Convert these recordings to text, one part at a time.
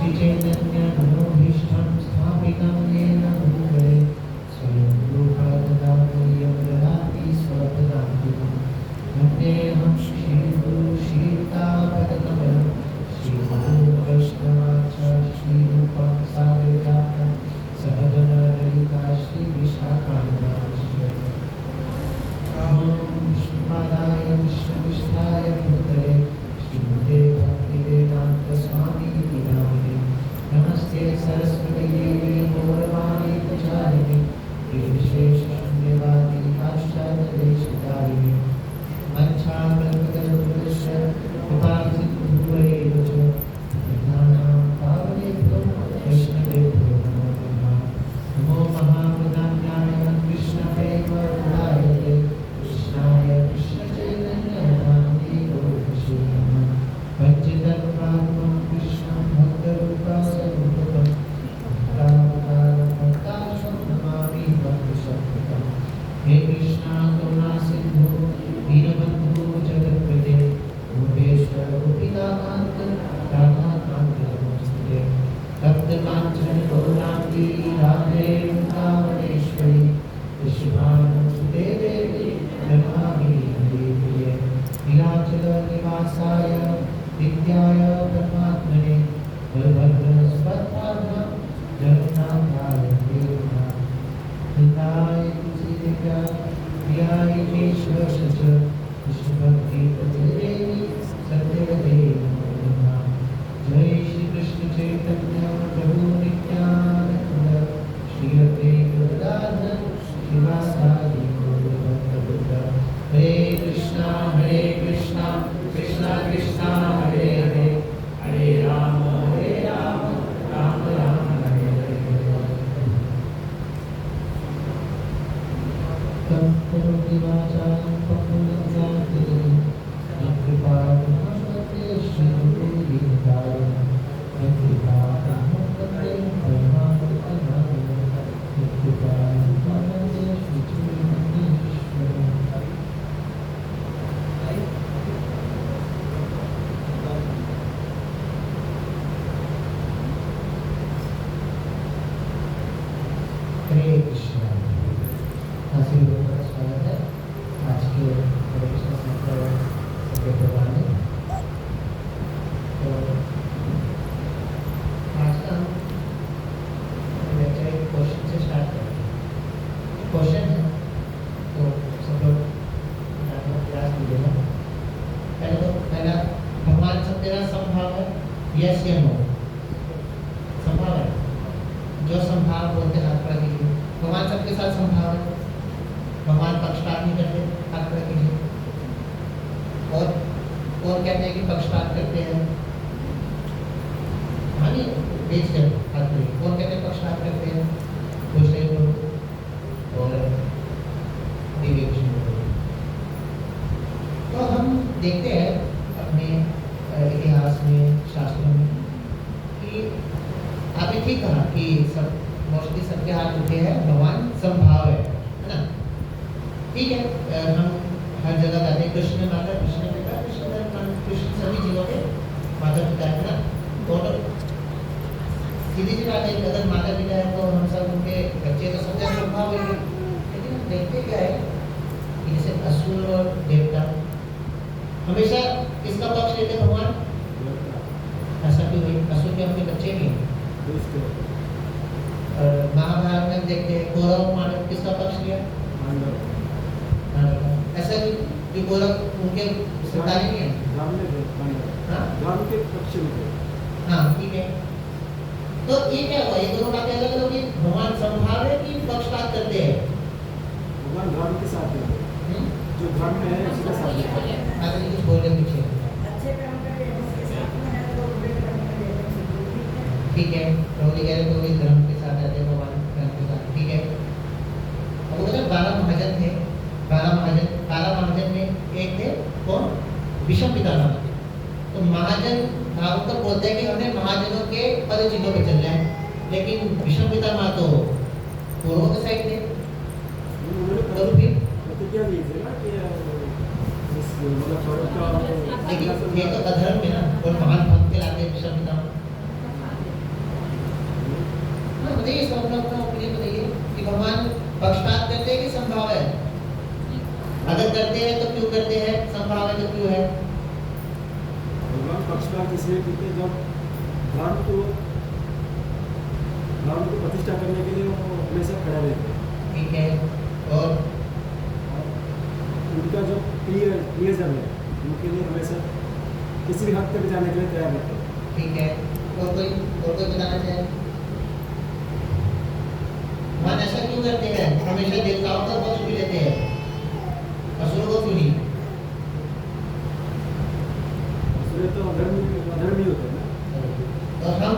श्रीचैतन्यमनोभीष्टं स्थापितं येन भूतले स्वयं रूपा ददाति ददाति स्वपदान्तिकं वन्देऽहं श्रीगुरुं श्रीयुतापदकमलं श्रीगुरुं वैष्णवाचार्य श्रीरूपं साग्रजातं सहगण ललिता श्रीविशाखान्वितांश्च श्रीपादाय विष्णुविष्ठाय भूतले श्रीमते भक्तिवेदांत स्वामी नामिने नमस्ते सरस्वती देवी गौरवाणी प्रचारिणे निर्विशेष शून्यवादी पाश्चात्यदेशकारिणे वंशाकल्पतरुभ्यश्च कृपासिन्धुभ्येव च पतितानां पावनेभ्यो वैष्णवेभ्यो नमो नमः नमो महामृगान्याय कृष्णप्रेमप्रदायते कृष्णाय कृष्णचैतन्यनाम्ने गौरवसे नमः भजतत्पावनं कृष्णं भक्तरूपासरूपं भक्तावतारं नमामि भक्तशक्तिं हे कृष्णा करुणा सिन्धु दीनबन्धु जगत्पते गोपेश्वर गोपिकान्त राधाकान्त नमोस्तुते तप्तकाञ्चन गौराङ्गी राधे वृन्दावनेश्वरी विश्वभानुसुते देवी नमामि हरिप्रिये नीलाचलनिवासाय नित्याय परमात्मने बलभद्रस्पदाभ्यां जगन्नाथाय हिताय तुलसीदेव्या प्रियाय केशवश्च विष्णुभक्तिप्रतिदेवी सत्यवते नमो नमः जय श्री कृष्ण चैतन्य प्रभु नित्यानंद श्री अद्वैत गदाधर श्रीवासादि गौरभक्तवृंद हरे कृष्णा कृष्णा कृष्णा हरे हरे हरे राम राम राम हरे हरे तम करोति वाचालं पपुलं जाते कृपाणुमते श्रीगुरुदीनताय कृपाणुमते परमात्मनाय कृपाणुमते श्रीचैतन्येश्वर हरे कृष्णा आशीर्वाद का स्वागत है आज के हरे कृष्ण संप्रदाय के प्रोग्राम में। तो आज का हम लेक्चर एक क्वेश्चन से स्टार्ट करेंगे। क्वेश्चन है तो सब लोग प्रयास कीजिएगा। पहला भगवान सब तेरा संभाव है, यस या नो? संभाव है, जो संभाव बोलते हाथ खड़ा कीजिए। भगवान सबके साथ संभाव है, भगवान पक्षपात नहीं करते, हाथ खड़ा कीजिए। और कहते हैं कि पक्षपात करते हैं, हाँ नहीं बेच कर हाथ खड़े। और कहते हैं पक्षपात करते हैं, कुछ नहीं बोलो और तो हम देखते हैं अपने इतिहास में, शास्त्रों में कि आपने ठीक कहा कि सब मोस्टली सबके हाथ उठे हैं, भगवान संभाव है ना? ठीक है, हम हर जगह जाते हैं कृष्ण माता, कृष्ण पिता, कृष्ण सभी जीवों के माता पिता है ना? तो सीधी सी बात है, अगर माता पिता है तो हम सब उनके बच्चे तो सब संभाव है। लेकिन हम देखते क्या है कि जैसे असुर और देवता हमेशा किसका पक्ष लेते भगवान? ऐसा क्यों है? असुर के अपने बच्चे भी हैं। महाभारत में देखते हैं कौरव पांडव किसका पक्ष लिया? ऐसा कि कौरव उनके सरदारी नहीं है, हाँ ठीक है। तो ये क्या हुआ? ये दोनों बातें अलग अलग, भगवान संभाव है कि पक्षपात करते हैं? भगवान धर्म के साथ है, जो धर्म में है उसके साथ है। आगे कुछ बोलने पीछे ठीक है, प्रभु जी कह रहे तो भी धर्म के साथ रहते हैं, भगवान धर्म के साथ, ठीक है। अब वो 12 महाजन थे, 12 महाजन में एक थे कौन? विषम पितामह। तो महाजन उनको बोलते हैं कि हमने महाजनों के पद चिन्हों पे चलना है, लेकिन विषम पितामह तो कौरवों के साइड थे। तो फिर लेकिन ये तो अधर्म है ना, और महान भक्त के लाते विषम पितामह बताइए, इसका अपना ओपिनियन बताइए कि भगवान पक्षपात करते हैं कि संभाव है? अगर करते हैं तो क्यों करते हैं, संभाव है तो क्यों है? भगवान पक्षपात इसलिए करते जब धर्म को प्रतिष्ठा करने के लिए वो हमेशा खड़ा रहते हैं। ठीक है, और उनका जो प्रियजन है उनके लिए हमेशा किसी भी हद तक जाने के लिए तैयार रहते हैं। ठीक है, और कोई बताना चाहे? भगवान ऐसा क्यों करते हैं? हमेशा देवताओं का पक्ष भी लेते हैं, असुरों को क्यों नहीं? असुर तो अधर्मी होते हैं ना। तो हम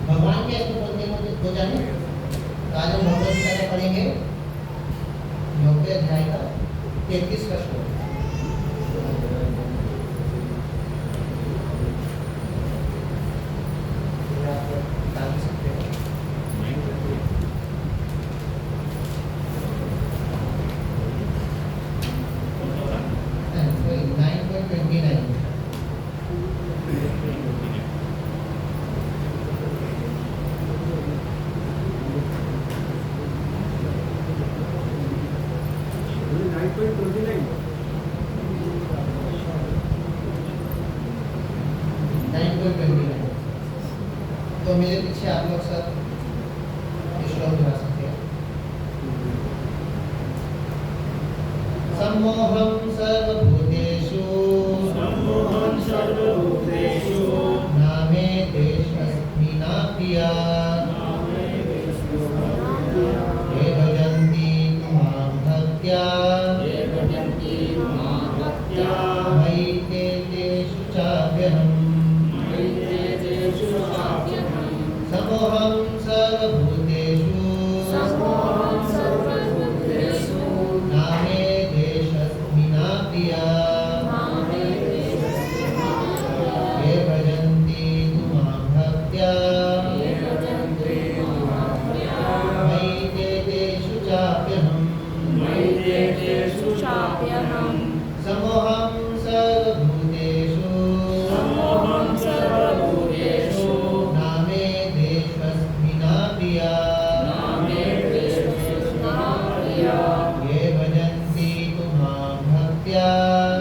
भगवान के ऐसे बोलते हैं वो जाने। आज हम भगवद गीता का पढ़ेंगे 9वें अध्याय का 33वां श्लोक। तो मेरे पीछे आप लोग सब श्लोक बना सकते हैं। सम्मोहं सर्वभूतेषु नामे देशस्मि न प्रिया ये भजन्ति मां भक्त्या मयि ते तेषु चाप्यहम्। समोहं सर्वभूतेषु नामे देशस्मि न प्रिया ये भजन्ति तु मां भक्त्या मयि ते तेषु चाप्यहम्। समोहं सर्वभूतेषु नामे देशस्मि न प्रिया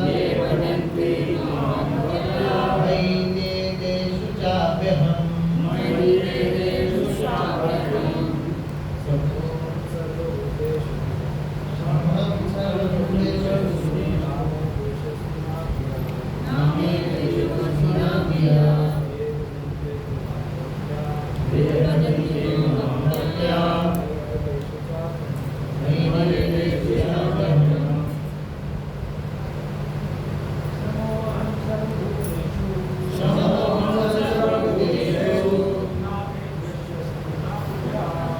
ये भजन्ति तु मां भक्त्या मयि ते तेषु चाप्यहम्। समोहं सर्वभूतेषु नामे देशस्मि न प्रिया ये भजन्ति मां भक्त्या मयि ते तेषु चाप्यहम्। समोहं सर्वभूतेषु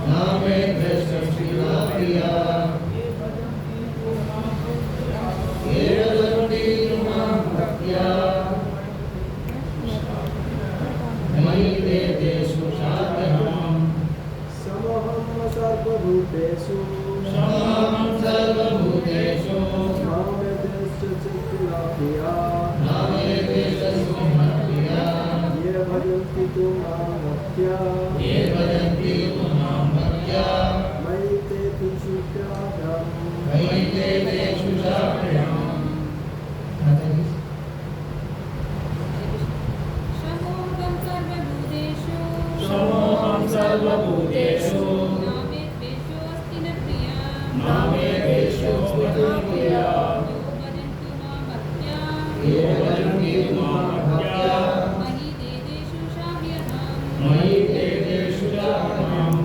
नामे देशस्मि न प्रिया ये भजन्ति मां भक्त्या मयि ते तेषु चाप्यहम्। समोहं सर्वभूतेषु समोहं सर्वभूतेषु नामे देशस्मि न प्रिया नामे देशस्मि न प्रिया ये भजन्ति तु मां भक्त्या ये भजन्ति तु मां भक्त्या मयि ते तेषु चाप्यहम्। मयि ते तेषु चाप्यहम्। माता जी, समोहं सर्वभूतेषु नामे द्वेषोऽस्ति न प्रिया नामे देशोऽस्ति न प्रिया यो भजन्ति मां भक्त्या मयि ते तेषु चाप्यहम्।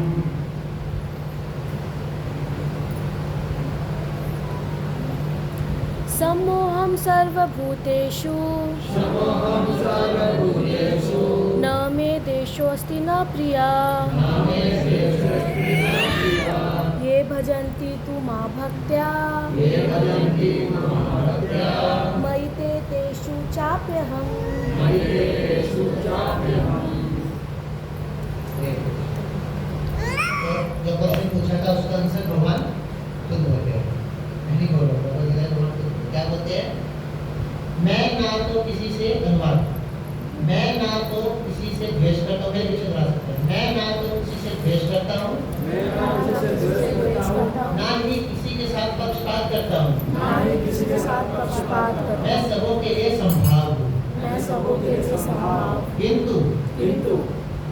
सम्मोहं सर्वभूतेषु न मे देशोऽस्ति न प्रिया ये भजन्ति तु मां भक्त्या मयि ते तेषु चाप्यहम्। जो क्वेश्चन पूछा था उसका आंसर भगवान खुद बोलते हैं, नहीं बोल रहा भगवद गीता में भगवान खुद क्या बोलते हैं? मैं ना तो किसी से अनुवाद, मैं ना तो किसी से द्वेष करता हूँ, मैं पीछे बढ़ा सकता हूँ, मैं ना तो किसी से द्वेष करता हूँ करता हूँ, ना ही किसी के साथ पक्षपात करूं। मैं सबों के लिए संभाव हूँ। मैं सबों के लिए संभाव, किंतु किंतु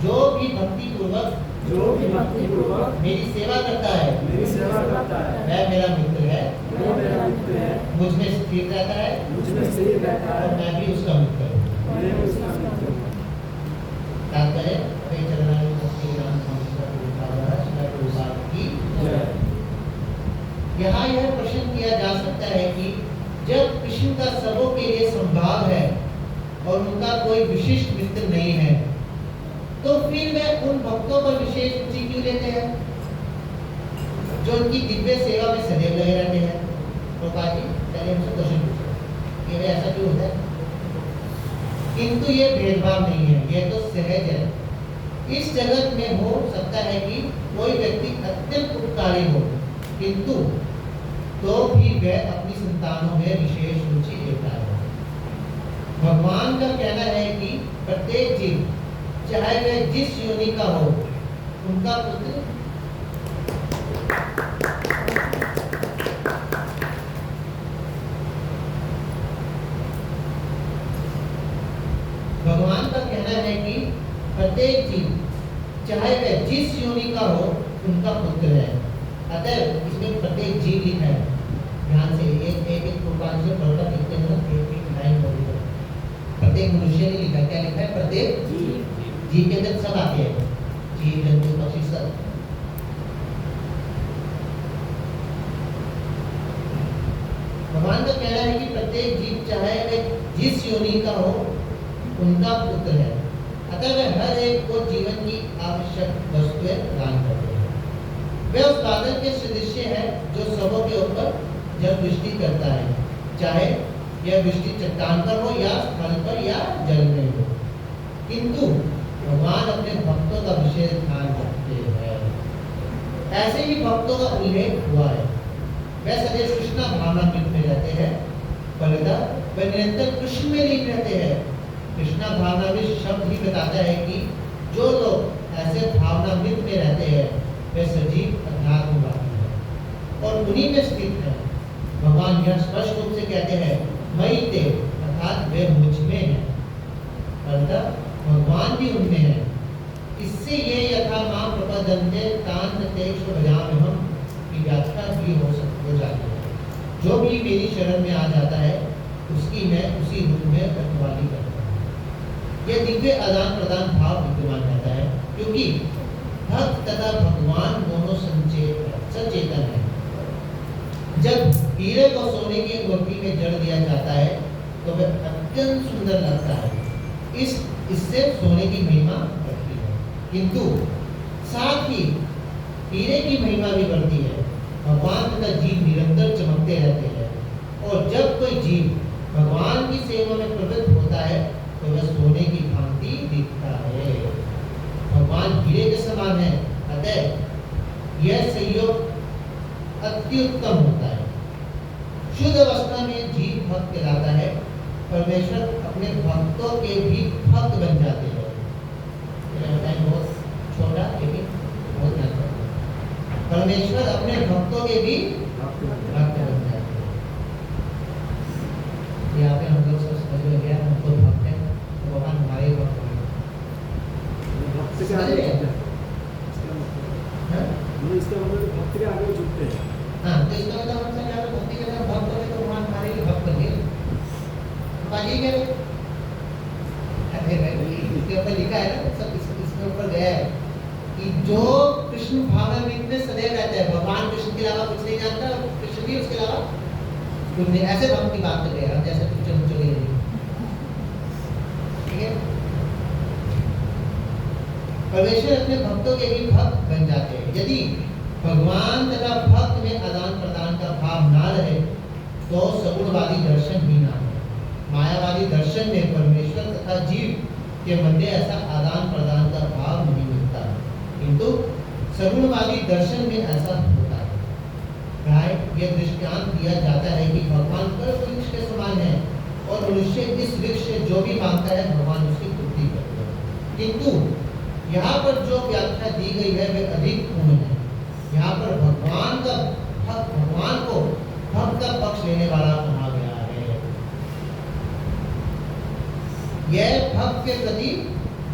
जो भी भक्ति पूर्वक जो भी भक्ति पूर्वक मेरी सेवा करता है, मेरी सेवा करता है, वह मेरा मित्र है, वह मेरा मित्र है, मुझ में स्थिर रहता है मुझ में स्थिर रहता और है, मैं भी उसका मित्र हूँ। मैं उसका मित्र हूँ। तात्पर्य अभय चरणारविंद भक्ति राम स्वामी का प्रभुपाद श्री प्रभुपाद की जय। यहाँ यह प्रश्न किया जा सकता है कि जब कृष्ण का सबों के लिए संभाव है और उनका कोई विशिष्ट मित्र नहीं है, तो फिर वे उन भक्तों पर विशेष रुचि क्यों लेते हैं जो उनकी दिव्य सेवा में सदैव लगे रहते हैं? प्रभुपाद जी पहले हमसे क्वेश्चन पूछो कि वे ऐसा क्यों होता है? किंतु ये भेदभाव नहीं है, ये तो सहज है। इस जगत में हो सकता है कि कोई व्यक्ति अत्यंत उपकारी हो, किंतु तो भी वह अपनी संतानों में विशेष रुचि लेता है। भगवान का कहना है कि प्रत्येक जीव चाहे वह जिस योनि का हो, उनका पुत्र भगवान का कहना है कि प्रत्येक जीव चाहे वह जिस योनि का हो, उनका पुत्र है। अतः इसमें प्रत्येक जीव लिखा है, ध्यान से एक एक प्रोग्राम से पढ़कर लिखते हैं ना, एक एक लाइन बोली है। प्रत्येक मनुष्य ने लिखा, क्या लिखा है? प्रत्येक जीव के अंदर सब आते हैं, जीव जंतु पक्षी सब। भगवान का कहना है कि प्रत्येक जीव चाहे वह जिस योनि का हो, उनका पुत्र है। अतः वह हर एक को जीवन की आवश्यक वस्तुएं प्रदान करते हैं। वह उस बादल के सदृश है जो सबों के ऊपर जब वृष्टि करता है, चाहे यह वृष्टि चट्टान पर हो या स्थल पर या जल में हो। किंतु भगवान अपने भक्तों का विशेष ध्यान रखते हैं। ऐसे ही भक्तों का उल्लेख हुआ है। वह सदैव कृष्ण भावनामृत में रहते हैं, फलतः वह निरंतर कृष्ण में लीन रहते हैं। कृष्णा भावनामृत शब्द ही बताता है कि जो लोग ऐसे भावनामृत में रहते हैं, वे सजीव अध्यात्मवादी हैं और उन्हीं में स्थित है। भगवान यह स्पष्ट रूप से कहते हैं, मयि ते, अर्थात वे मुझ में हैं, अर्थात भगवान भी उनमें है। इससे ये यथा मां प्रपद्यन्ते तान् तेषु भजाम्यहम् की व्याख्या भी हो जाती है। जो भी मेरी शरण में आ जाता है, उसकी मैं उसी रूप में रखवाली करता हूँ। यह दिव्य आदान प्रदान भाव विद्यमान रहता है, क्योंकि भक्त तथा भगवान दोनों सचेतन है। जब हीरे को सोने की अंगूठी में जड़ दिया जाता है, तो वह अत्यंत सुंदर लगता है। इससे सोने की महिमा बढ़ती है, किंतु साथ ही हीरे की महिमा भी बढ़ती है। भगवान तथा जीव निरंतर चमकते रहते हैं और जब कोई जीव भगवान की सेवा में प्रवृत्त होता है, तो वह सोने की भांति दिखता है। भगवान हीरे के समान है, अतः यह संयोग अति उत्तम होता है। शुद्ध अवस्था में जीव भक्त कहलाता है। परमेश्वर अपने भक्तों के भी भक्त बन जाते हैं। बहुत छोटा लेकिन बहुत महत्वपूर्ण। परमेश्वर अपने भक्तों के भी भक्त बन जाते हैं। यहाँ पे हम लोग सब समझ में गया, हम तो भक्त हैं, तो भगवान हमारे भक्त हैं। भक्त के आगे झुकते हैं। इसका मतलब भक्त के आगे झुकते हैं। हाँ, तो इसका मतलब हम सब यहाँ पे भक्ति के साथ भक्त होंगे तो भगवान हमारे लिए भक्त बने। बाकी क्या है? इसके ऊपर लिखा है ना, सब इसके ऊपर गया है कि जो कृष्ण भावनामृत में सदैव रहता है, भगवान कृष्ण के अलावा कुछ नहीं जानता और कृष्ण भी उसके अलावा कुछ नहीं। ऐसे भक्त की बात कर रहे हैं हम, जैसे कुछ चलिए, ठीक है। परमेश्वर अपने भक्तों के भी भक्त बन जाते हैं। यदि भगवान तथा भक्त में आदान प्रदान का भाव ना रहे, तो सगुणवादी दर्शन ही ना हो। मायावादी दर्शन में परमेश्वर तथा जीव के मध्य ऐसा आदान प्रदान का भाव नहीं मिलता, किंतु सगुणवादी दर्शन में ऐसा होता है। प्राय यह दृष्टांत दिया जाता है कि भगवान कल्प वृक्ष के समान है और मनुष्य इस वृक्ष से जो भी मांगता है, भगवान उसकी पूर्ति करते हैं। किंतु यहाँ पर जो व्याख्या दी गई है, वह अधिक पूर्ण है। यहाँ पर भगवान को भक्त का पक्ष लेने वाला कहा गया है। यह भक्त के प्रति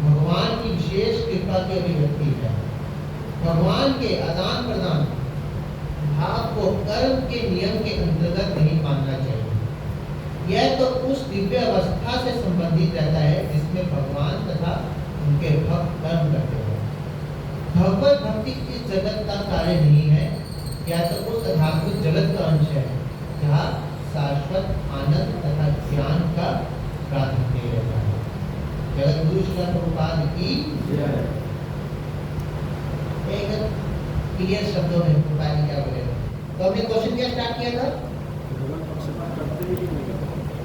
भगवान की विशेष कृपा की अभिव्यक्ति है। भगवान के आदान प्रदान भाव को कर्म के नियम के अंतर्गत नहीं मानना चाहिए। यह तो उस दिव्य अवस्था से संबंधित रहता है जिसमें भगवान तथा उनके भक्त कर्म करते हैं। भगवत भक्ति इस जगत का कार्य नहीं है, या तो उस आध्यात्मिक जगत का अंश है जहाँ शाश्वत आनंद तथा ज्ञान का प्रातिनिध्य रहता है। जगत गुरु श्री प्रभुपाद की एक क्लियर शब्दों में प्रभुपाद जी क्या बोले। तो हमने क्वेश्चन क्या स्टार्ट किया था?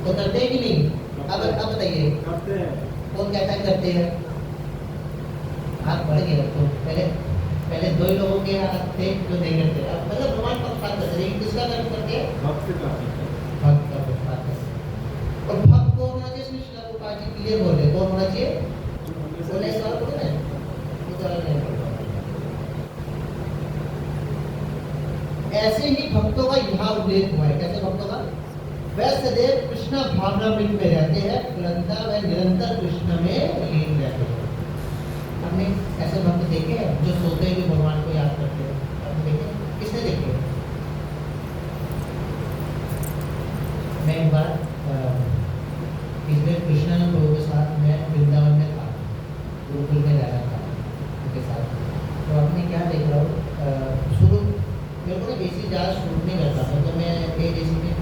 तो करते हैं कि नहीं? अब बताइए, करते हैं। कौन कहता है करते हैं? हाथ बढ़ गया। तो पहले दो ही लोगों के हाथ थे जो नहीं करते। अब मतलब भगवान पक्षपात करते, लेकिन किसका कर्म करते हैं? भक्त का। भक्त का पक्षपात करते। और भक्त कौन होना चाहिए? श्री प्रभुपाद जी क्लियर बोल रहे। कौन होना चाहिए? बोले सवाल बोल रहे हैं, वो तो अलग नहीं। ऐसे ही भक्तों का यहाँ उल्लेख हुआ है। कैसे भक्तों का? वह सदैव कृष्ण भावनामृत में रहते हैं, परंतु वह निरंतर कृष्ण में लीन रहते हैं। हमने ऐसे भक्त देखे हैं जो सोते हुए भगवान को याद करते हैं? आपने देखे? किसने देखे? मैं एक बार इसमें कृष्णानंद प्रभु के साथ मैं वृंदावन में था, गुरुकुल में जा रहा था उनके साथ। तो आपने क्या देख रहा हूँ, शुरू मेरे को ना एसी ज़्यादा शूट नहीं करता था, तो मैं एक एसी में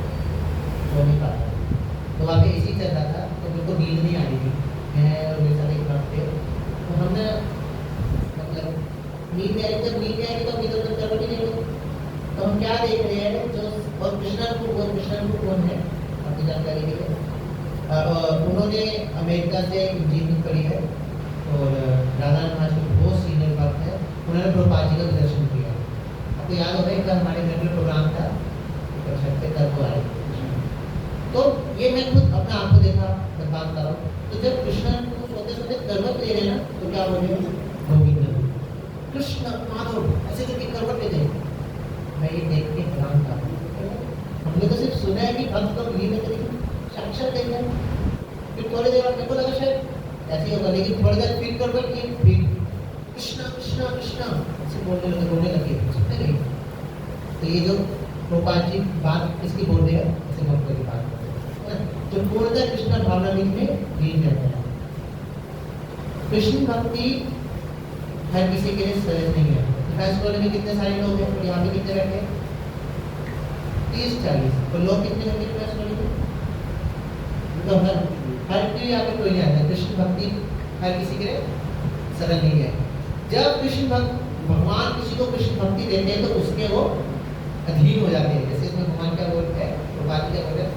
सो नहीं पाता। तो वहाँ पे एसी चल रहा था, तो मेरे को नींद नहीं आ रही थी। मैं और मेरे साथ एक बात थे, तो हमने मतलब नींद आई, जब नींद आएगी तो इधर उधर करवट ही नहीं होगी। तो हम क्या देख रहे हैं जो, और कृष्णन को कौन है आपकी जानकारी के लिए? उन्होंने अमेरिका से इंजीनियरिंग पढ़ी है और राधा महाराज के बहुत सीनियर भक्त है। उन्होंने प्रभुपाद जी का दर्शन किया। आपको याद होगा एक हमारे घर में प्रोग्राम था, कर को आए। तो ये मैं खुद अपने आप को देखा, मैं बात कर रहा हूँ। तो जब कृष्ण को सोते सोते करवट ले रहे ना, तो क्या बोले? गोविंद कृष्ण माधव ऐसे करके करवट ले गए। मैं ये देख के हैरान था। हमने तो सिर्फ सुना है कि भक्त को लीन करेंगे, साक्षात देंगे। फिर थोड़ी देर बाद मेरे को लगा शायद ऐसे ही होगा, लेकिन थोड़ी देर फिर करवट की, फिर कृष्ण कृष्ण कृष्ण ऐसे बोलने लगे सुनते नहीं। तो ये जो प्रभुपाद जी बात किसकी बोल रहे हैं? ऐसे भक्तों की बात जो पूर्णतः कृष्ण भावनामृत में लीन रहते हैं। कृष्ण भक्ति हर किसी के लिए सहज नहीं है। डिफेंस कॉलेज में कितने सारे लोग हैं, और यहाँ पे कितने बैठे? 30-40। तो लोग कितने होंगे डिफेंस कॉलेज में? तो हर कोई यहाँ पे कोई नहीं आता। कृष्ण भक्ति हर किसी के लिए सरल नहीं है। जब कृष्ण भक्त भगवान किसी को कृष्ण भक्ति देते हैं तो उसके वो अधीन हो जाते हैं। जैसे इसमें भगवान क्या बोलते हैं, प्रभुपाद क्या बोलते हैं?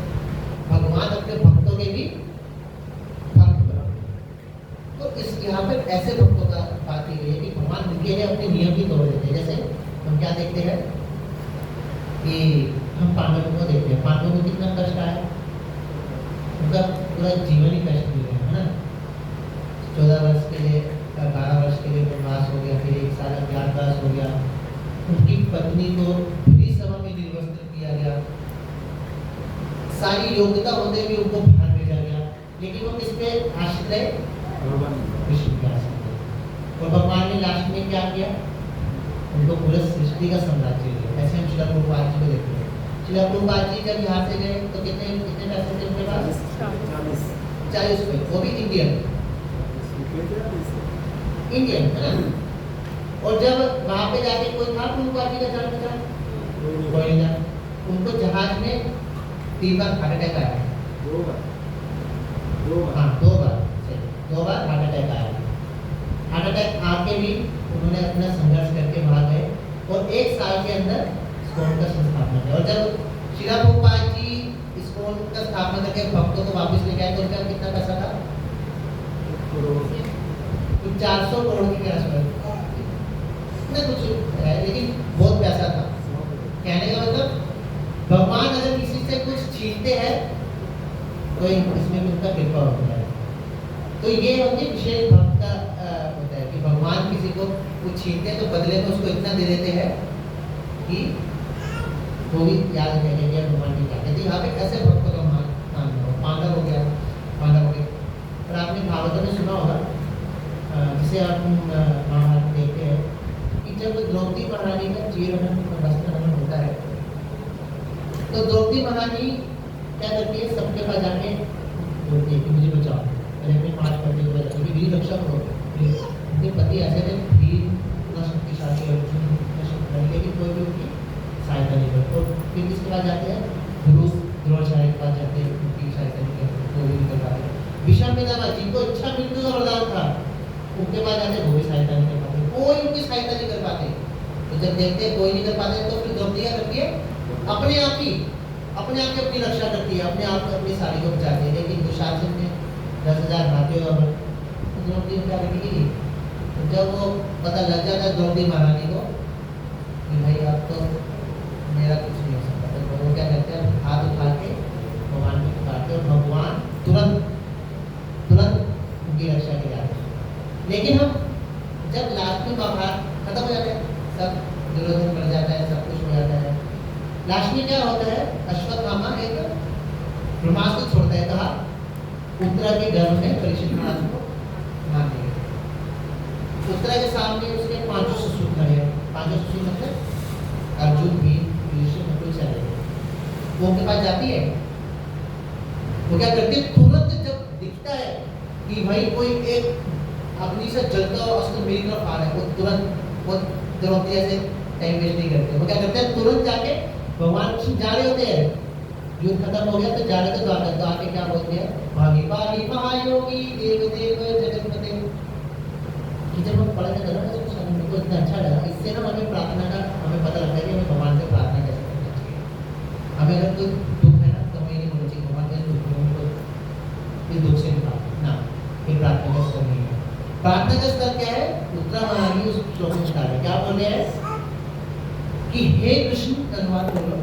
भगवान अपने भक्तों के भी भक्त बनाते। तो इस यहाँ पर ऐसे भक्तों का बात की गई है कि भगवान उनके लिए अपने नियम भी तोड़ देते हैं। जैसे हम क्या देखते हैं कि हम पांडवों को देखते हैं, पांडवों को कितना कष्ट आया, उनका पूरा जीवन ही कष्ट दिया है ना। 14 वर्ष के लिए 12 वर्ष के लिए वनवास हो गया, फिर 1 साल अज्ञातवास हो गया। उनकी पत्नी को खुली सभा में निर्वस्त्र किया गया, सारी योग्यता होते भी उनको बाहर भेजा गया, लेकिन वो किस पे आश्रित है? कृष्ण के आश्रित। और भगवान ने लास्ट में क्या किया? उनको पूरे सृष्टि का साम्राज्य दिया। ऐसे हम श्रील प्रभुपाद जी को देखते हैं। श्रील प्रभुपाद जी जब यहाँ से गए तो कितने पैसे थे उनके पास? 40 रुपये, वो भी इंडियन है ना। और जब वहाँ पे जाके कोई था प्रभुपाद जी का जान पहचान? कोई नहीं था। उनको जहाज में 3 बार हार्ट अटैक आया। 2 बार हार्ट अटैक आया। हार्ट अटैक आके भी उन्होंने अपना संघर्ष करके वहाँ गए और 1 साल के अंदर स्कूल का संस्थापना किया। और जब श्रील प्रभुपाद जी स्कूल का स्थापना करके भक्तों को वापस लेके आए तो उनका कितना पैसा था? 400 करोड़ के आसपास, इतना कुछ है, लेकिन बहुत पैसा था। कहने का मतलब भगवान अगर किसी से कुछ छीनते हैं तो इसमें उनका कृपा होता है। तो ये होती विशेष भक्त का होता है कि भगवान किसी को कुछ छीनते हैं तो बदले में उसको इतना दे देते हैं कि वो भी याद रखेंगे कि भगवान जी क्या कहते हैं। यहाँ पे ऐसे भक्तों का मान हो, पांडव हो गया, पांडव हो गया। और आपने भागवत में सुना होगा, जिसे आप महाभारत देखते हैं कि जब द्रौपदी महारानी का चीरहरण वस्त्रहरण होता है तो द्रौपदी महारानी क्या करती है, सबके पास जाके बोलती है कि मुझे बचाओ, मैंने अपने 5 पति को बचाओ, मेरी रक्षा करो। उनके पति ऐसे थे, भीम इतना शक्तिशाली, अर्जुन इतना शक्तिशाली, लेकिन कोई भी उनकी सहायता नहीं करता। और फिर किसके पास जाते हैं, द्रोणाचार्य के पास जाते हैं, उनकी सहायता नहीं करते, वो भी नहीं कर पाते। भीष्म पितामह जिनको इच्छा मृत्यु का वरदान था, उनके पास जाते, वो भी सहायता नहीं कर पाते, कोई उनकी सहायता नहीं कर पाते। तो जब देखते हैं कोई नहीं कर पाते तो फिर द्रौपदी क्या करती है, अपने आप ही अपनी रक्षा करती है, अपने आप अपनी साड़ी को बचाती है। लेकिन दुशासन ने 10,000 भाते हो, द्रौपदी क्या करेगी, तो जब वो पता लग जाता है द्रौपदी महारानी को कि भाई अब तो मेरा कुछ नहीं हो सकता, तो वो क्या करते हैं, हाथ उठा के भगवान को पुकारते और भगवान तुरंत उनकी रक्षा के जाते हैं। लेकिन हम जब लास्ट में महाभारत खत्म हो जाता है, सब दुर्योधन मर जाता है, सब कुछ हो जाता है, लास्ट में क्या होता है, अश्वत्थामा एक ब्रह्मास्त्र छोड़ता है, कहा उत्तरा के गर्भ में परीक्षित महाराज को मार दिया। उत्तरा के सामने उसके 5 ससुर खड़े हैं, 5 ससुर मतलब अर्जुन, भीम, युधिष्ठिर, नकुल, सहदेव। वो उनके पास जाती है, वो क्या करती है, तुरंत जब दिखता है कि भाई कोई एक अग्नि से जलता हुआ अस्त्र मेरी तरफ आ रहा है, वो तुरंत वो द्रौपदी ऐसे टाइम वेस्ट नहीं करते, वो क्या करते हैं, तुरंत जाके भगवान कृष्ण जा रहे होते हैं, युद्ध खत्म हो गया तो जा रहे थे द्वारका, तो आके क्या बोलते हैं, भागी भागी महायोगी देव देव जगतपते। कि जब हम पढ़ते थे ना तो हमको इतना अच्छा लगा, इससे ना हमें प्रार्थना का हमें पता लगता है कि हमें भगवान से प्रार्थना कैसे करनी चाहिए। हमें अगर कोई दुख है ना तो हमें नहीं बोलना चाहिए भगवान के दुख इस दुख से निकाल ना, ये प्रार्थना का स्तर नहीं है। प्रार्थना का स्तर क्या है, उत्तरा महारानी उस श्लोक में बता रहे क्या बोल रहे हैं कि हे कृष्ण, अनुवाद बोलो,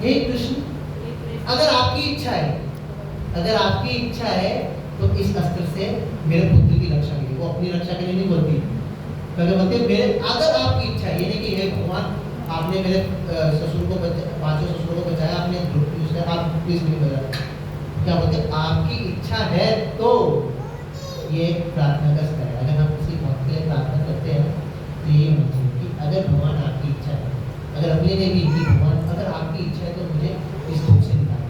हे कृष्ण, अगर आपकी इच्छा है तो इस अस्त्र से मेरे पुत्र की रक्षा कीजिए। वो अपनी रक्षा के लिए नहीं बोलती, तो बोलते मेरे अगर आपकी इच्छा है, ये नहीं कि हे भगवान आपने मेरे ससुर को 5 ससुरों को बचाया, आपने आप प्लीज नहीं बचा, क्या बोलते आपकी इच्छा है तो ये प्रार्थना का स्तर है। अगर हम किसी भक्त के लिए प्रार्थना करते हैं तो ये होना चाहिए कि अगर भगवान आपकी इच्छा है, अगर अपने लिए भी कि भगवान अगर आपकी इच्छा है तो मुझे इस दुख से निकालें,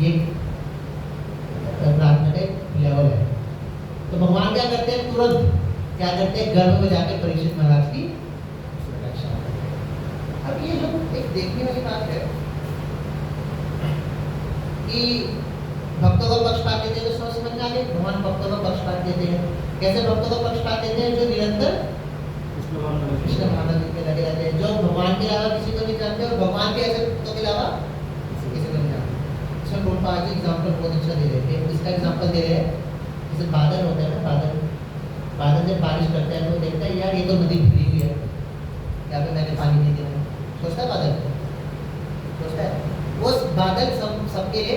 ये प्रार्थना का लेवल है। तो भगवान क्या करते हैं, तुरंत क्या करते हैं, गर्भ में जाकर परीक्षित महाराज की रक्षा। अब ये जो एक देखने वाली बात है कि भक्तों को पक्षपात देते हैं, तो समझ में आ गया भगवान भक्तों को पक्षपात देते हैं। कैसे भक्तों को पक्षपात देते हैं, जो निरंतर कृष्ण भावना के लगे रहते हैं, जो भगवान के अलावा किसी को नहीं जानते और भगवान के ऐसे भक्तों के अलावा किसी को नहीं जानते। इसमें गोलपा आज एग्जाम्पल बहुत अच्छा दे रहे हैं, इसका एग्जाम्पल दे रहे हैं, जैसे बादल होता है ना, बादल जब बारिश करता है तो देखता है यार ये तो नदी भरी हुई है, यहाँ पे मैंने पानी नहीं देना, सोचता है बादल, सोचता है वो बादल सबके लिए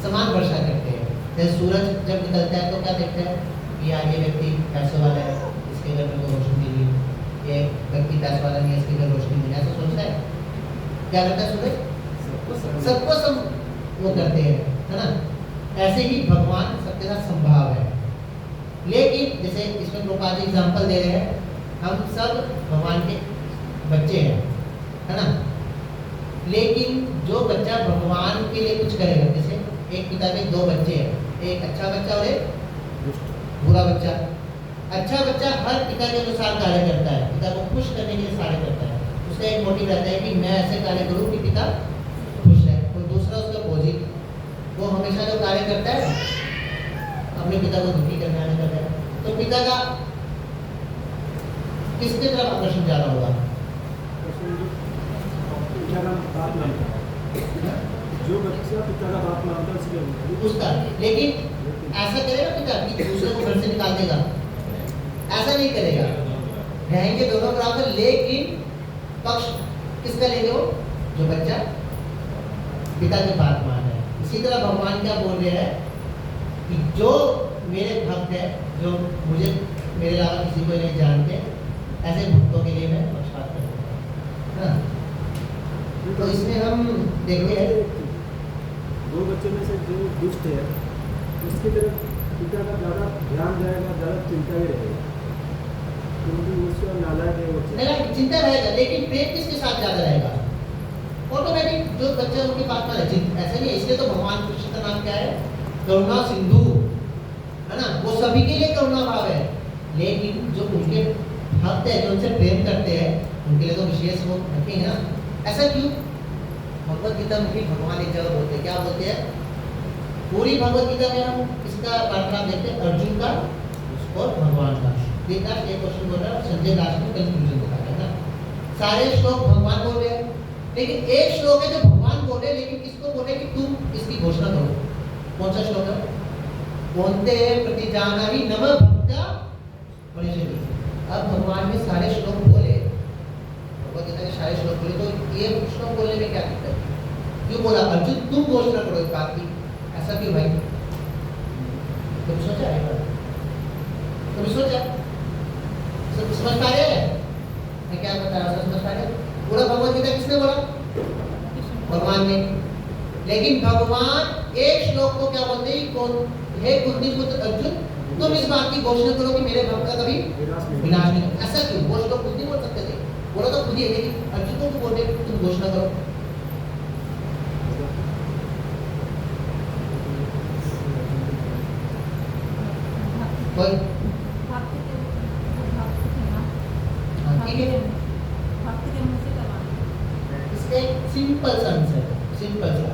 समान वर्षा करते हैं। जैसे सूरज जब निकलता है तो क्या देखते हैं कि यार ये व्यक्ति पैसों वाला है, इसके घर में रोशनी मिली, ये व्यक्ति पैसे वाला नहीं है, इसके घर रोशनी मिली, ऐसा सोचता है। क्या करता है सूरज, सबको सब वो करते हैं, है ना। ऐसे ही भगवान सबके साथ संभाव है। लेकिन जैसे इसमें प्रभुपाद जी एग्जाम्पल दे रहे हैं, हम सब भगवान के बच्चे हैं, है ना। लेकिन जो बच्चा भगवान के लिए कुछ करेगा, जैसे एक पिता के 2 बच्चे हैं, एक अच्छा बच्चा और एक बुरा बच्चा। अच्छा बच्चा हर पिता के अनुसार कार्य करता है, पिता को खुश करने के लिए कार्य करता है, उसका एक मोटिव रहता है कि मैं ऐसे कार्य करूं कि पिता खुश रहे। कोई दूसरा उसका बोझी, वो हमेशा जो कार्य करता है अपने पिता को दुखी करने वाला करता है, तो पिता का किसके तरफ आकर्षण ज्यादा होगा, जो बच्चा पिता का बाप मानता है उसका। लेकिन ऐसा करेगा पिता कि दूसरे को घर से निकाल देगा, ऐसा नहीं करेगा, रहेंगे दोनों बराबर। लेकिन पक्ष किसका लेंगे, वो जो बच्चा पिता की बात मान है। इसी तरह भगवान क्या बोल रहे हैं कि जो मेरे भक्त है, जो मुझे मेरे अलावा किसी को नहीं जानते, ऐसे भक्तों के लिए मैं पक्षपात करूँगा। तो इसमें हम देखते हैं दो बच्चों में से जो दुष्ट है उसकी तरफ पिता का ज़्यादा ध्यान जाएगा, ज़्यादा चिंता भी रहेगा, क्योंकि उसका नालायक है वो बच्चा। नहीं चिंता रहेगा, लेकिन प्रेम किसके साथ ज्यादा रहेगा? ऑटोमेटिक जो बच्चे उनके पास में ऐसा नहीं है। इसलिए तो भगवान कृष्ण का नाम क्या है? करुणा सिंधु, है ना? वो सभी के लिए करुणा भाव है, लेकिन जो उनके भक्त है, जो उनसे प्रेम करते हैं, उनके लिए तो विशेष वो रखेंगे ना। ऐसा क्यों? भगवत गीता में भी भगवान एक जगह बोलते हैं, क्या बोलते हैं? पूरी भगवत गीता में हम इसका वार्तालाप देखते हैं अर्जुन का और भगवान का। वेदव्यास एक क्वेश्चन बोल रहा है, संजय दास ने कंक्लूजन बता रहे हैं ना। सारे श्लोक भगवान बोल रहे हैं, लेकिन एक श्लोक है जो भगवान बोल रहे हैं, लेकिन किसको बोल रहे हैं कि तुम इसकी घोषणा करो। कौन सा श्लोक है? कौनते प्रतिजानाहि नम भक्त्या परिषदि। अब भगवान ने सारे श्लोक बोले, भगवत गीता के सारे श्लोक बोले, तो ये श्लोक बोलने में क्या दिक्कत है? क्यों बोला अर्जुन तुम घोषणा करो इस बात की? ऐसा क्यों भाई? तुम सोचा है? तुम सोचा? समझ पा रहे हैं मैं क्या बता रहा हूँ? समझ पा रहे? पूरा भगवत गीता किसने बोला? भगवान ने। लेकिन भगवान एक श्लोक को क्या बोलते हैं? कौन हे कुंती पुत्र अर्जुन, तुम इस बात की घोषणा करो कि मेरे भक्त का कभी विनाश नहीं। ऐसा क्यों? वो श्लोक खुद नहीं बोल सकते थे, बोला तो खुद ही है, लेकिन अर्जुन को बोल रहे तुम घोषणा करो। कोई ठीक है, इसका एक सिंपल सा आंसर है, सिंपल सा।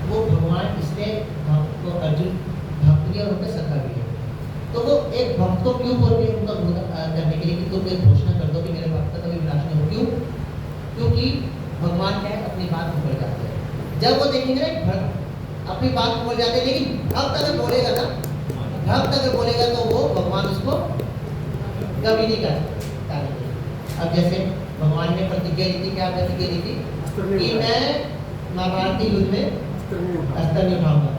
वो भगवान इसलिए भक्त को अर्जुन भक्त भी और उनका सखा भी है, तो वो एक भक्त को क्यों बोल रहे हैं? उनका गुण करने के लिए कि तुम एक घोषणा कर दो कि मेरे भक्त का कभी विनाश नहीं हो। क्यों? क्योंकि भगवान क्या है, अपनी बात को बोल जाते हैं। जब वो देखेंगे ना भक्त अपनी बात को बोल जाते हैं, लेकिन भक्त अगर बोलेगा ना, भक्त अगर बोलेगा तो वो भगवान उसको कभी नहीं कर। अब जैसे भगवान ने प्रतिज्ञा दी थी, क्या प्रतिज्ञा दी थी? कि मैं महाभारत युद्ध में अस्त्र नहीं उठाऊंगा।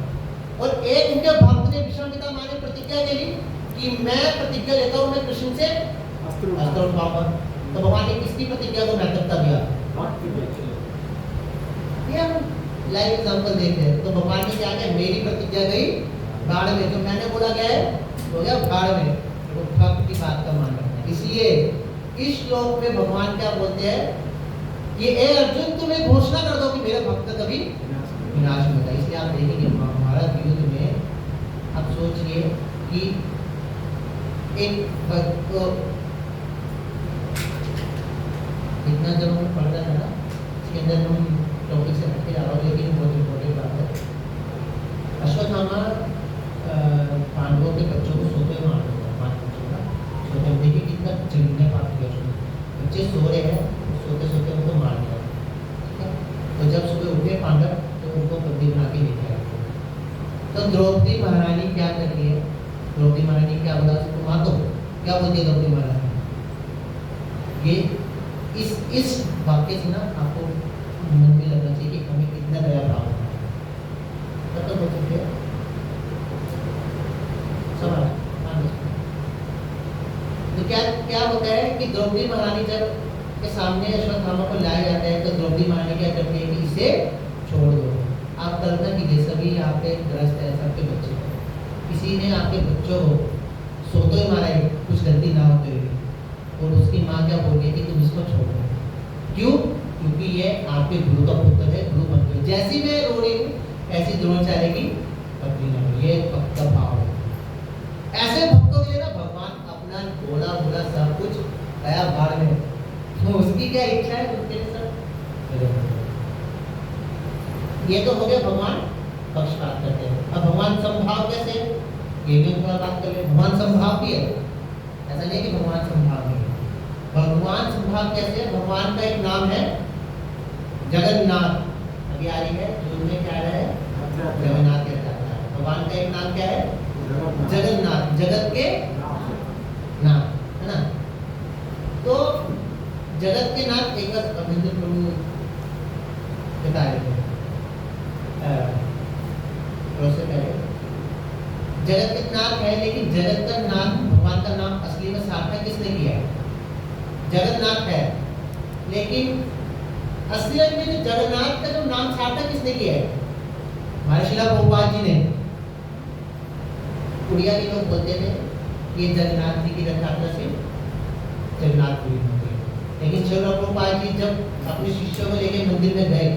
और एक उनके भक्त ने भीष्म पितामह ने प्रतिज्ञा के लिए कि मैं प्रतिज्ञा लेता हूँ मैं कृष्ण से अस्त्र उठाऊंगा। तो भगवान ने किसकी प्रतिज्ञा को महत्वता दिया? लाइव एग्जांपल देखते हैं। तो भगवान ने क्या किया? मेरी प्रतिज्ञा गई बाढ़ में, जो मैंने बोला गया है हो गया बाढ़ में। तो भक्त की बात का मान रखना। इसलिए इस श्लोक में भगवान क्या बोलते हैं कि ए अर्जुन तुम एक घोषणा कर दो कि मेरे भक्त का कभी विनाश नहीं होता। इसलिए आप देखेंगे महाभारत युद्ध में आप सोचिए कि एक भक्त को इतना जब हम पढ़ता था ना, इसके अंदर हम टॉपिक से हटके जा रहा हूँ, लेकिन बहुत इम्पोर्टेंट बात है। अश्वत्थामा पांडवों के बच्चों को सोते हुए मार देता है। 5 बच्चों का सोते, देखिए कितना जघन्य पाप किया उसने। बच्चे सो रहे हैं, सोते सोते उनको मार दिया। ठीक है, तो जब सुबह उठे पांडव तो उनको बंदी बना के लेके आए। तो द्रौपदी महारानी क्या करती है? द्रौपदी महारानी क्या बोला उसको? मार दो। क्या बोलती है द्रौपदी महारानी? ये इस वाक्य से ना आपको मन में लगना चाहिए कि हमें कितना दया भाव है। मतलब बोल सकते हैं सवाल। तो क्या होता है कि द्रौपदी महारानी जब के सामने अश्वत्थामा को लाया जाता है, तो द्रौपदी महारानी क्या करती है कि इसे छोड़ दो। आप कल्पना कीजिए, सभी आपके ग्रस्त है, सबके बच्चे, किसी ने आपके बच्चों को सोते हुए मारा है, कुछ गलती ना होते हुए, और उसकी माँ क्या बोल रही है कि तुम इसको छोड़ दो। क्यों? क्योंकि ये आपके गुरु का पुत्र है, गुरु बन गए। जैसी मैं रो रही हूँ ऐसी द्रोणाचार्य की पत्नी न। ये भक्त का भाव है। ऐसे भक्तों के लिए ना भगवान अपना बोला बोला सब कुछ गया बाढ़ में, तो उसकी क्या इच्छा है उनके लिए सब। ये तो हो गया भगवान पक्षपात करते हैं। अब भगवान समभाव कैसे? ये भी थोड़ा बात कर ले। भगवान समभाव भी है, ऐसा नहीं कि भगवान समभाव नहीं है। भगवान समभाव कैसे है? भगवान का एक नाम है जगन्नाथ। अभी आ रही है जून में क्या है? जगन्नाथ के जाता है। भगवान का एक नाम क्या है? जगन्नाथ, जगत के नाम, है ना? तो जगत के नाम एक बार अभिनंदन प्रभु बता रहे थे जगत के नाथ है, लेकिन जगत का नाम भगवान का नाम असली में सार्थक किसने किया है? जगन्नाथ है, लेकिन असलियत में जो जगन्नाथ का जो नाम सार्थक किसने किया है? हमारे शिला प्रभुपाद जी ने। उड़िया के लोग बोलते थे ये जगन्नाथ जी की रथ यात्रा से जगन्नाथपुरी मंदिर, लेकिन शिला प्रभुपाद जी जब अपने शिष्यों को लेकर मंदिर में गए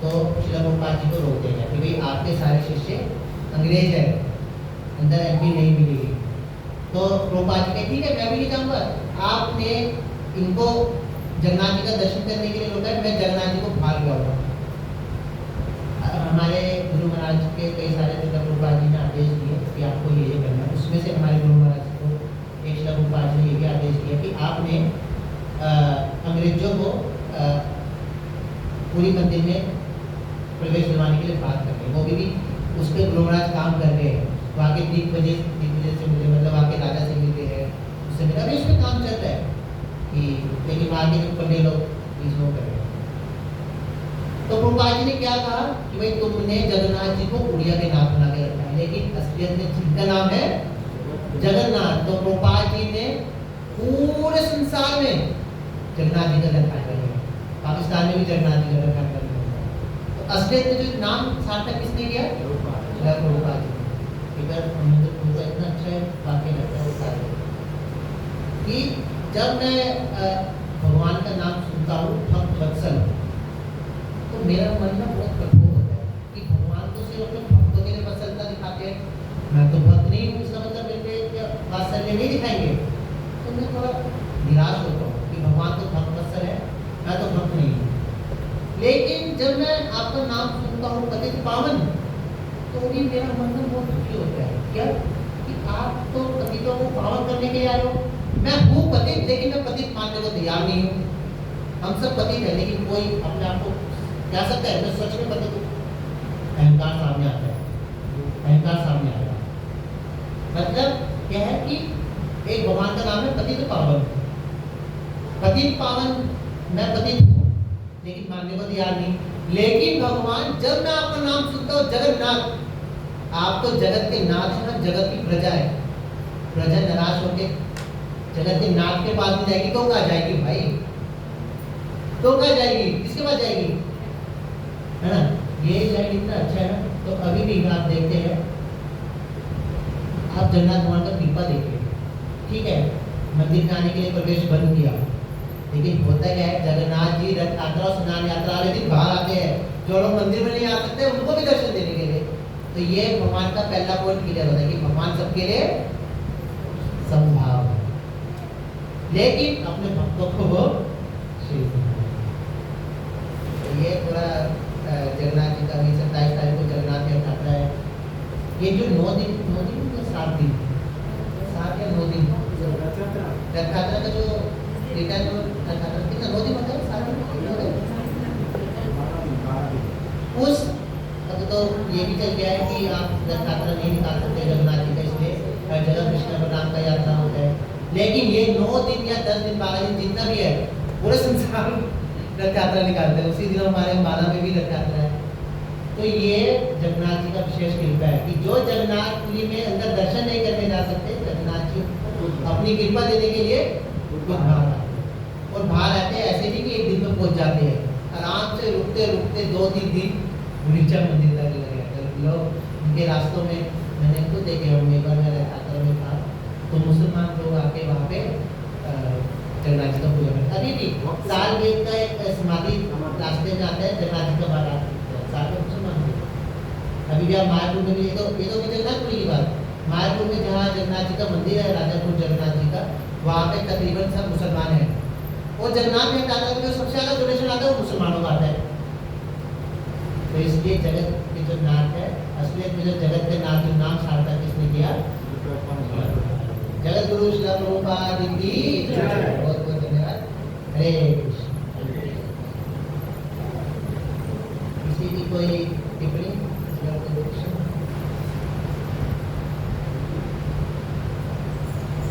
तो शिला प्रभुपाद जी को रोकते गए कि भाई आपके सारे शिष्य अंग्रेज है, अंदर एंट्री नहीं मिलेगी। तो प्रभुपाद जी कहे ठीक है मैं भी नहीं जाऊंगा, आपने इनको जगन्नाथ जी का दर्शन करने के लिए रोका है, मैं जगन्नाथ जी को भाग जाऊंगा। हमारे गुरु महाराज के कई सारे शिला प्रभुपाद जी ने आदेश दिए कि आपको ये करना है। उसमें से हमारे गुरु महाराज को एक शिला प्रभुपाद जी ने ये भी आदेश दिया कि आपने अंग्रेजों को पूरी मंदिर में प्रवेश दिलवाने के लिए बात कर रहे हैं। वो भी उस पर गुरु महाराज काम कर रहे हैं। वहाँ के दिग्विजय से मिले, मतलब वहाँ के राजा से मिले हैं, उससे मिला अभी उसमें काम चल रहा है कि लेकिन वहाँ के जो पंडे लोग इसमें कर रहे हैं। तो प्रभुपाद जी ने क्या कहा कि भाई तुमने जगन्नाथ जी को उड़िया के नाम बना के रखा है, लेकिन असलियत में जिनका नाम है जगन्नाथ। तो प्रभुपाद जी ने पूरे संसार में जगन्नाथ जी का रखा है, पाकिस्तान में भी जगन्नाथ जी का रखा है। तो असलियत में जो नाम सार्थक किसने किया? प्रभुपाद जी। इधर हमको इतना अच्छा है बाकी लगता है कि जब मैं भगवान का नाम सुनता हूँ भक्त वत्सल, तो मेरा मन ना बहुत कठोर होता है कि भगवान तो सिर्फ अपने भक्तों के लिए वत्सलता दिखाते हैं, मैं तो भक्त नहीं हूँ, इसका मतलब मेरे पे वात्सल्य नहीं दिखाएंगे। तो मैं थोड़ा निराश होता हूँ कि भगवान तो भक्त वत्सल है, मैं तो भक्त नहीं हूँ। लेकिन जब मैं आपका नाम सुनता हूँ पतित पावन, तो भी मेरा मन में बहुत दुखी होता है। क्या कि आप तो पतितों को पावन करने के लिए आए हो, मैं हूँ पतित लेकिन मैं पतित मानने को तैयार नहीं हूँ। हम सब पतित है लेकिन कोई अपने आप को क्या सकता है, मैं सच में पतित हूँ। अहंकार सामने आता है, अहंकार सामने आएगा। मतलब यह है कि एक भगवान का नाम है पतित पावन। पतित पावन मैं पतित हूँ लेकिन मानने को तैयार नहीं। लेकिन भगवान जब मैं आपका नाम सुनता हूँ जगन्नाथ, आप तो जगत के नाथ है ना, जगत की प्रजा है। प्रजा निराश होके जगत के नाथ के पास में जाएगी तो कहाँ जाएगी भाई? तो कहाँ जाएगी? किसके पास जाएगी? है ना? ये लाइन इतना अच्छा है ना। तो अभी भी आप देखते हैं, आप जगन्नाथ भगवान का कृपा देखिए, ठीक है मंदिर में आने के लिए प्रवेश बंद किया, लेकिन होता क्या है जगन्नाथ जी रथ यात्रा और स्नान यात्रा वाले दिन बाहर आते हैं। जो लोग मंदिर में नहीं आ सकते उनको भी दर्शन देने के लिए। तो ये भगवान का पहला पॉइंट क्लियर होता है कि भगवान सबके लिए संभाव है, लेकिन अपने भक्तों को वो तो ये थोड़ा जगन्नाथ जी का भी 27 तारीख को जगन्नाथ रथ यात्रा है। ये जो 9 दिन 7 दिन 7 या 9 दिन रथ यात्रा का जो रिटर्न कितना 9 दिन होता है? 7 दिन उस तो ये भी चल गया है कि आप रथ यात्रा नहीं निकाल सकते जगन्नाथ जी का, इसलिए हर जगह कृष्ण बलराम का यात्रा होता है। लेकिन ये 9 दिन या 10 दिन 12 दिन जितना भी है पूरे संसार में रथ यात्रा निकालते हैं। उसी दिन हमारे माला में भी रथ यात्रा है। तो ये जगन्नाथ जी का विशेष कृपा है कि जो जगन्नाथपुरी में अंदर दर्शन नहीं करने जा सकते, जगन्नाथ जी अपनी कृपा देने के लिए बाहर आते हैं। और बाहर आते हैं ऐसे भी कि एक दिन में पहुंच जाते हैं, आराम से रुकते रुकते 2-3 दिन गुंडीचा मंदिर तक लगे रहते लोग। उनके रास्तों में मैंने खुद देखे, हम एक बार मैं रथ यात्रा में था तो मुसलमान लोग आके वहाँ पे जगन्नाथ जी का पूजा करते। अभी भी साल वेद का एक समाधि रास्ते में आता है, जगन्नाथ जी का बारात साल में मुसलमान लोग। अभी भी आप मायापुर में भी ये तो जगन्नाथपुरी की बात, मायापुर में जहाँ जगन्नाथ जी का मंदिर है, राजापुर जगन्नाथ जी का, वहाँ पे तकरीबन सब मुसलमान हैं। और जगन्नाथ में आता है सबसे ज़्यादा डोनेशन आता है वो मुसलमानों का आता है। तो इसलिए जगत के जो नाथ है, असलियत में जो जगत के नाथ जो नाम सार्थक किसने किया? जगत गुरु श्री प्रभुपाद की जय। बहुत बहुत धन्यवाद। हरे कृष्ण। किसी की कोई टिप्पणी?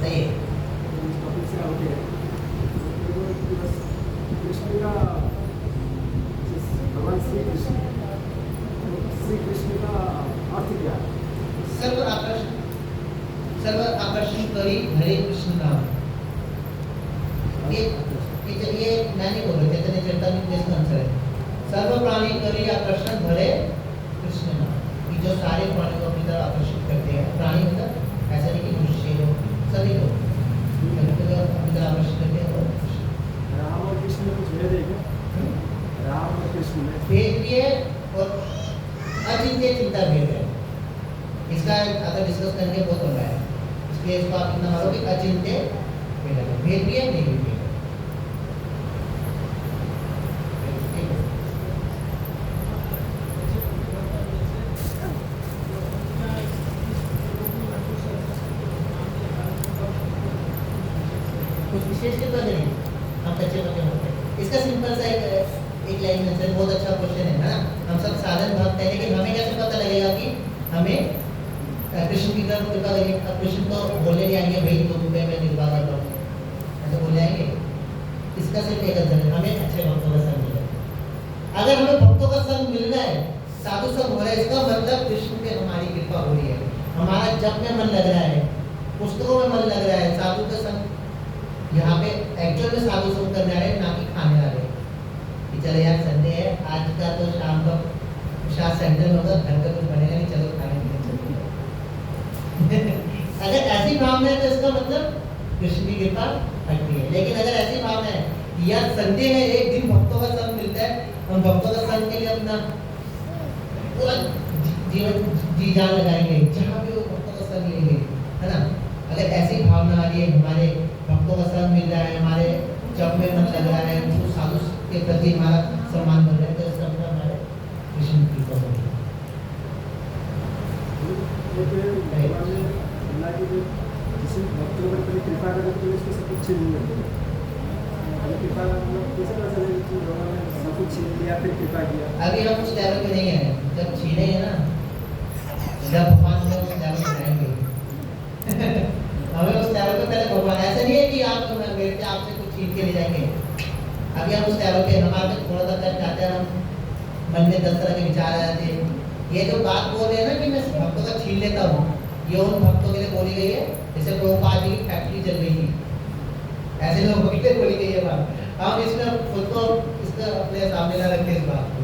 सही है। भगवान श्री कृष्ण का अर्थ क्या है? सर्व आकर्षण करी हरे कृष्ण नाम। ये मैं नहीं बोल रहा, चैतन्य चरितामृत में इसका आंसर करे सर्व प्राणी करी आकर्षण धरे कृष्ण नाम, कि जो सारे प्राणियों को अपनी तरफ आकर्षित करते हैं। प्राणी मतलब ऐसा नहीं कि मनुष्य लोग, सभी लोग अपनी तरफ आकर्षित करते हैं। और राम और कृष्ण में कुछ भेद है क्या? राम और कृष्ण में भेद भी है और अचिंत्य चिंता भेद है। इसका अगर डिस्कस करेंगे बहुत हो रहा है, इसलिए इसको आप इतना मानो कि अचिंत्य भेद है। भेद भी है, नहीं भी है। कुछ विशेष के बदले हम कच्चे पक्के होते हैं। इसका सिंपल सा एक लाइन आंसर, बहुत अच्छा क्वेश्चन है ना। हम सब साधन भक्त हैं, लेकिन हमें कैसे पता लगेगा कि हमें कृष्ण की तरफ कृपा करेंगे? अब कृष्ण तो बोलने नहीं आएंगे भाई 2 रुपये में निर्वाह करता हूँ, ऐसे बोलने आएंगे? इसका सिर्फ एक आंसर है, हमें अच्छे भक्तों का संग मिले। अगर हमें भक्तों का संग मिल रहा है, साधु संग हो रहा है, इसका मतलब कृष्ण पे हमारी कृपा हो रही है। हमारा जप में मन लग रहा है, पुस्तकों में मन लग रहा है, साधु का संग यहाँ पे एक्चुअल में साधु संग करने आ रहे हैं, ना कि खाने आ रहे हैं कि चले यार संडे है, आज का तो शाम का शायद सेंटर में होगा, घर का कुछ बनेगा नहीं, चलो खाने के लिए चलते हैं। अगर ऐसी भावना है तो इसका मतलब कृष्ण की कृपा हटती है। लेकिन अगर ऐसी भावना है कि यार संडे में एक दिन भक्तों का संग मिलता है, हम भक्तों का संग के लिए अपना पूरा जीवन जी जान लगाएंगे, जहाँ भी वो भक्तों का संग लेंगे, है ना। अगर ऐसी भावना आ रही है, हमारे भक्तों का संग मिल रहा है, हमारे जप में मन लग रहा है, उनको साधु के प्रति हमारा सम्मान बढ़ रहा है, तो इसका मतलब हमारे कृष्ण की कृपा हो रही है। भगवान ने अल्लाह की जो किसी भक्तों पर कभी कृपा करे तो उसको सब कुछ छीन लेते हैं। अगर कृपा मतलब कैसे पता चलेगा कि भगवान ने सब कुछ छीन लिया फिर कृपा किया? अभी हम उस लेवल पे नहीं आए, जब छीनेंगे ना, जब भगवान हमें उस लेवल पे जाएंगे हमें उस लेवल पे पहले भगवान, ऐसा नहीं है कि आप मेरे से आपसे कुछ छीन के ले जाएंगे। अभी हम उस लेवल पे, हमारे में थोड़ा सा कष्ट आता है, हम मन में 10 तरह के विचार आ जाते हैं। ये जो बात बोल रहे हैं ना कि मैं भक्तों का छीन लेता हूँ, ये उन भक्तों के लिए बोली गई है जैसे प्रभुपाद जी की फैक्ट्री चल रही थी, ऐसे लोगों के लिए बोली गई है बात। हम इसमें खुद को इसका अपने सामने ना रखें इस बात को।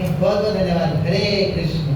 बहुत बहुत धन्यवाद। हरे कृष्ण।